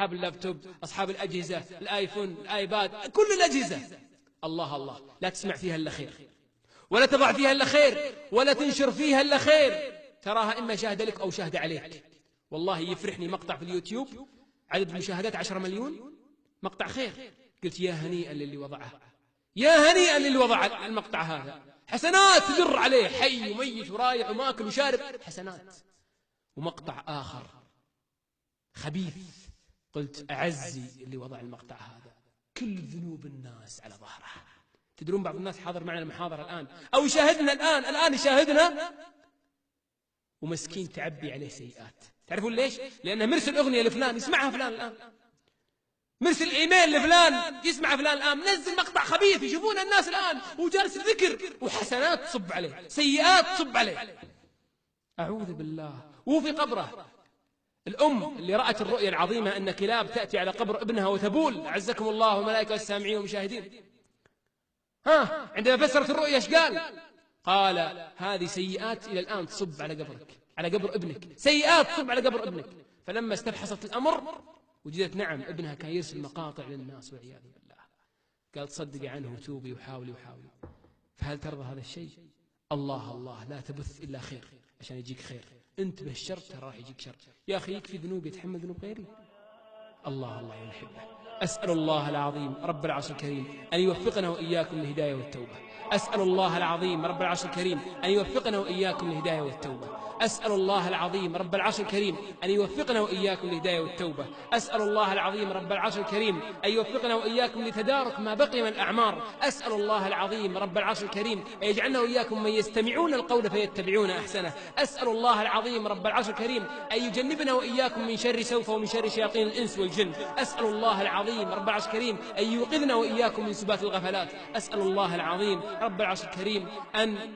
أصحاب اللابتوب، أصحاب الأجهزة، الآيفون، الآيباد، كل الأجهزة. الله الله، لا تسمع فيها إلا خير، ولا تضع فيها إلا خير، ولا تنشر فيها إلا خير. تراها إما شاهد لك أو شاهد عليك. والله يفرحني مقطع في اليوتيوب عدد المشاهدات 10 مليون، مقطع خير. قلت يا هنيئا للي وضعه، يا هنيئا للي وضع المقطع هذا. حسنات تدر عليه، حي وميت ورايح وماكل وشارب، حسنات. ومقطع آخر خبيث، قلت أعزي اللي وضع المقطع هذا، كل ذنوب الناس على ظهره. تدرون بعض الناس حاضر معنا المحاضرة الآن أو يشاهدنا الآن يشاهدنا، ومسكين تعبي عليه سيئات. تعرفون ليش؟ لأنه مرسل أغنية لفلان يسمعها فلان الآن، مرسل إيميل لفلان يسمع فلان الآن، منزل مقطع خبيث يشوفون الناس الآن، وجالس ذكر وحسنات تصب عليه، سيئات تصب عليه. أعوذ بالله. وفي قبره الأم اللي رأت الرؤيا العظيمة أن كلاب تأتي على قبر ابنها وتبول، عزكم الله وملائكة السامعين والمشاهدين. عندما فسرت الرؤيا ايش قال هذه سيئات إلى الآن تصب على قبرك، على قبر ابنك، سيئات تصب على قبر ابنك. فلما استبحثت الأمر وجدت نعم ابنها كان يرسل مقاطع للناس والعياذ بالله. قال تصدقي عنه وتوبي وحاولي. فهل ترضى هذا الشيء؟ الله الله، لا تبث إلا خير عشان يجيك خير. انت بالشر ترى راح يجيك شر. يا أخي يكفي ذنوب يتحمل ذنوب غيري. الله الله يحبه. أسأل الله العظيم رب العرش الكريم أن يوفقنا وإياكم للهداية والتوبة. أسأل الله العظيم رب العرش الكريم أن يوفقنا وإياكم للهداية والتوبة. أسأل الله العظيم رب العرش الكريم أن يوفقنا وإياكم للهداية والتوبة. أسأل الله العظيم رب العرش الكريم أن يوفقنا وإياكم لتدارك ما بقي من الأعمار. أسأل الله العظيم رب العرش الكريم أن يجعلنا وإياكم من يستمعون القول فيتبعون أحسنه. أسأل الله العظيم رب العرش الكريم أن يجنبنا وإياكم من شر سوف ومن شر شياطين الإنس والجن. أسأل الله العظيم رب العرش الكريم أن يوقظنا وإياكم من سبات الغفلات. أسأل الله العظيم رب العرش الكريم أن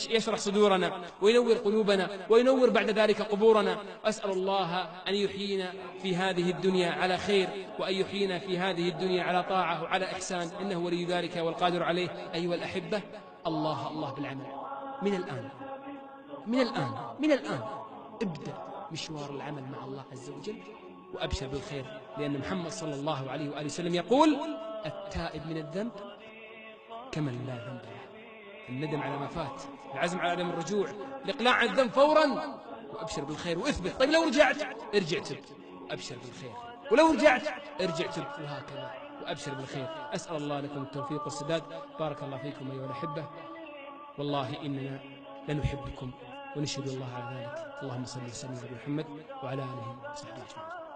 يشرح صدورنا وينور قلوبنا وينور بعد ذلك قبورنا. أسأل الله أن يحيينا في هذه الدنيا على خير، وأن يحيينا في هذه الدنيا على طاعة وعلى إحسان، إنه ولي ذلك والقادر عليه. أيها الأحبة، الله الله بالعمل من الآن ابدأ مشوار العمل مع الله عز وجل، وأبشر بالخير، لأن محمد صلى الله عليه وآله وسلم يقول التائب من الذنب كمن لا ذنب له. الندم على ما فات، العزم على عدم الرجوع، الإقلاع عن الذنب فورا، وأبشر بالخير وأثبت. طيب لو رجعت ارجع تب، وأبشر بالخير، ولو رجعت ارجع تب، وهكذا وأبشر بالخير. أسأل الله لكم التوفيق والسداد. بارك الله فيكم أيها الأحبة، والله إننا لنحبكم ونشهد الله على ذلك. اللهم صل وسلم على محمد وعلى آله وصحبه أجمعين.